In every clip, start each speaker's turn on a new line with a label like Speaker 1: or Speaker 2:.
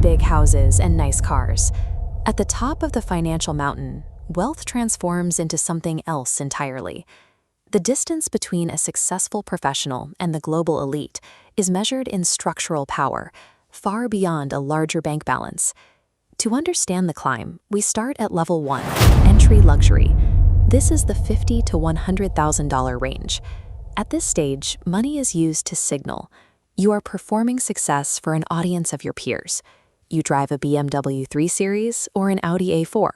Speaker 1: big houses and nice cars. At the top of the financial mountain, wealth transforms into something else entirely. The distance between a successful professional and the global elite is measured in structural power, far beyond a larger bank balance. To understand the climb, we start at level 1, entry luxury. This is the $50,000 to $100,000 range. At this stage, money is used to signal. You are performing success for an audience of your peers. You drive a BMW 3 Series or an Audi A4.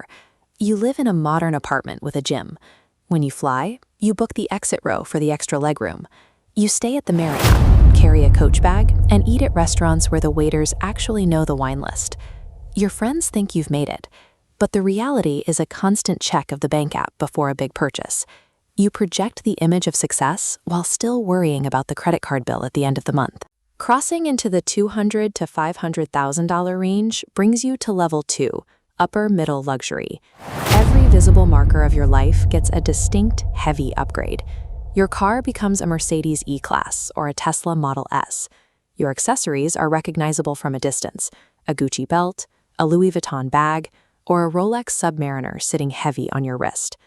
Speaker 1: You live in a modern apartment with a gym. When you fly, you book the exit row for the extra legroom. You stay at the Marriott, carry a coach bag, and eat at restaurants where the waiters actually know the wine list. Your friends think you've made it, but the reality is a constant check of the bank app before a big purchase. You project the image of success while still worrying about the credit card bill at the end of the month. Crossing into the $200,000 to $500,000 range brings you to level 2, upper middle luxury. Every visible marker of your life gets a distinct, heavy upgrade. Your car becomes a Mercedes E-Class or a Tesla Model S. Your accessories are recognizable from a distance: a Gucci belt, a Louis Vuitton bag, or a Rolex Submariner sitting heavy on your wrist.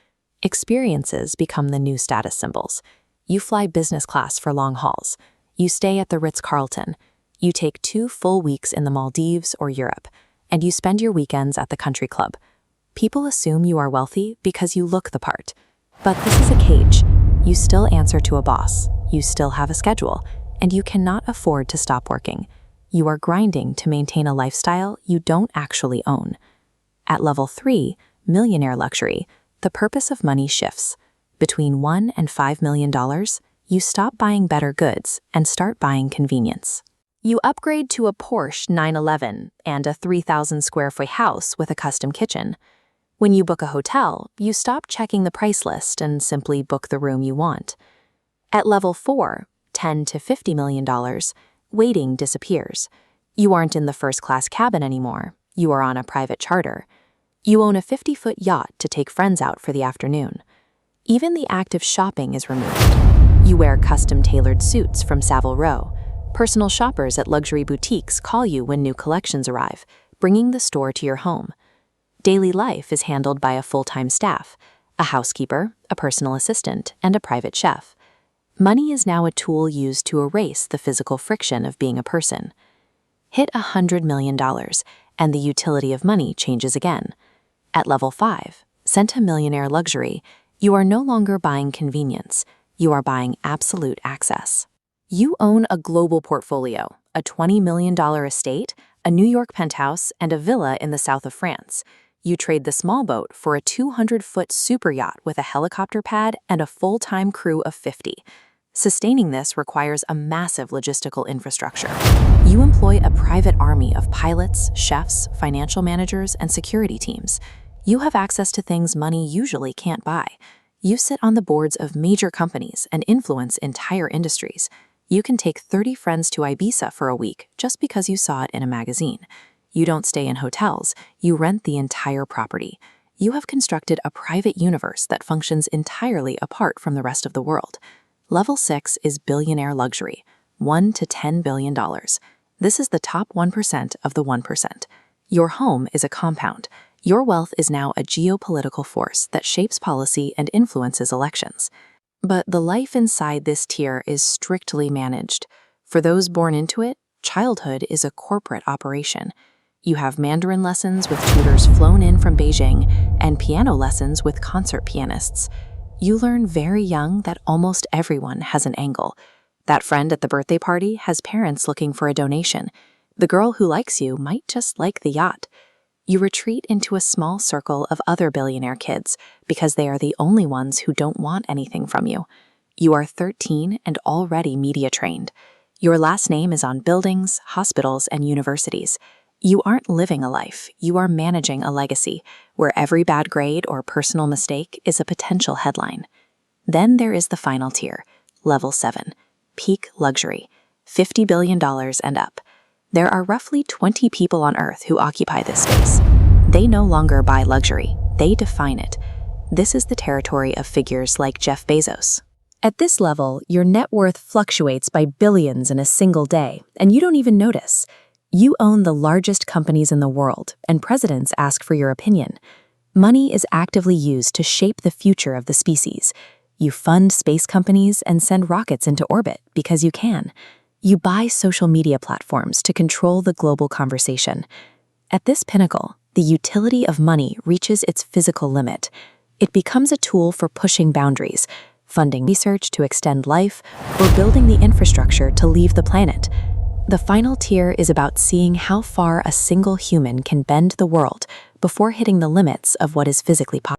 Speaker 1: Experiences become the new status symbols. You fly business class for long hauls. You stay at the Ritz-Carlton. You take 2 full weeks in the Maldives or Europe, and you spend your weekends at the country club. People assume you are wealthy because you look the part. But this is a cage. You still answer to a boss. You still have a schedule, and you cannot afford to stop working. You are grinding to maintain a lifestyle you don't actually own. At level 3, millionaire luxury, the purpose of money shifts. Between $1 and $5 million, you stop buying better goods and start buying convenience. You upgrade to a Porsche 911 and a 3,000 square foot house with a custom kitchen. When you book a hotel, you stop checking the price list and simply book the room you want. At level 4, $10 to $50 million, waiting disappears. You aren't in the first-class cabin anymore. You are on a private charter. You own a 50-foot yacht to take friends out for the afternoon. Even the act of shopping is removed. You wear custom-tailored suits from Savile Row. Personal shoppers at luxury boutiques call you when new collections arrive, bringing the store to your home. Daily life is handled by a full-time staff, a housekeeper, a personal assistant, and a private chef. Money is now a tool used to erase the physical friction of being a person. Hit $100 million, and the utility of money changes again. At level 5, centimillionaire luxury, you are no longer buying convenience. You are buying absolute access. You own a global portfolio, a $20 million estate, a New York penthouse, and a villa in the south of France. You trade the small boat for a 200-foot super yacht with a helicopter pad and a full-time crew of 50. Sustaining this requires a massive logistical infrastructure. You employ a private army of pilots, chefs, financial managers, and security teams. You have access to things money usually can't buy. You sit on the boards of major companies and influence entire industries. You can take 30 friends to Ibiza for a week just because you saw it in a magazine. You don't stay in hotels, you rent the entire property. You have constructed a private universe that functions entirely apart from the rest of the world. Level 6 is billionaire luxury, $1 to $10 billion. This is the top 1% of the 1%. Your home is a compound. Your wealth is now a geopolitical force that shapes policy and influences elections. But the life inside this tier is strictly managed. For those born into it, childhood is a corporate operation. You have Mandarin lessons with tutors flown in from Beijing and piano lessons with concert pianists. You learn very young that almost everyone has an angle. That friend at the birthday party has parents looking for a donation. The girl who likes you might just like the yacht. You retreat into a small circle of other billionaire kids because they are the only ones who don't want anything from you. You are 13 and already media trained. Your last name is on buildings, hospitals, and universities. You aren't living a life, you are managing a legacy, where every bad grade or personal mistake is a potential headline. Then there is the final tier, level 7, peak luxury, $50 billion and up. There are roughly 20 people on Earth who occupy this space. They no longer buy luxury, they define it. This is the territory of figures like Jeff Bezos. At this level, your net worth fluctuates by billions in a single day, and you don't even notice. You own the largest companies in the world, and presidents ask for your opinion. Money is actively used to shape the future of the species. You fund space companies and send rockets into orbit because you can. You buy social media platforms to control the global conversation. At this pinnacle, the utility of money reaches its physical limit. It becomes a tool for pushing boundaries, funding research to extend life, or building the infrastructure to leave the planet. The final tier is about seeing how far a single human can bend the world before hitting the limits of what is physically possible.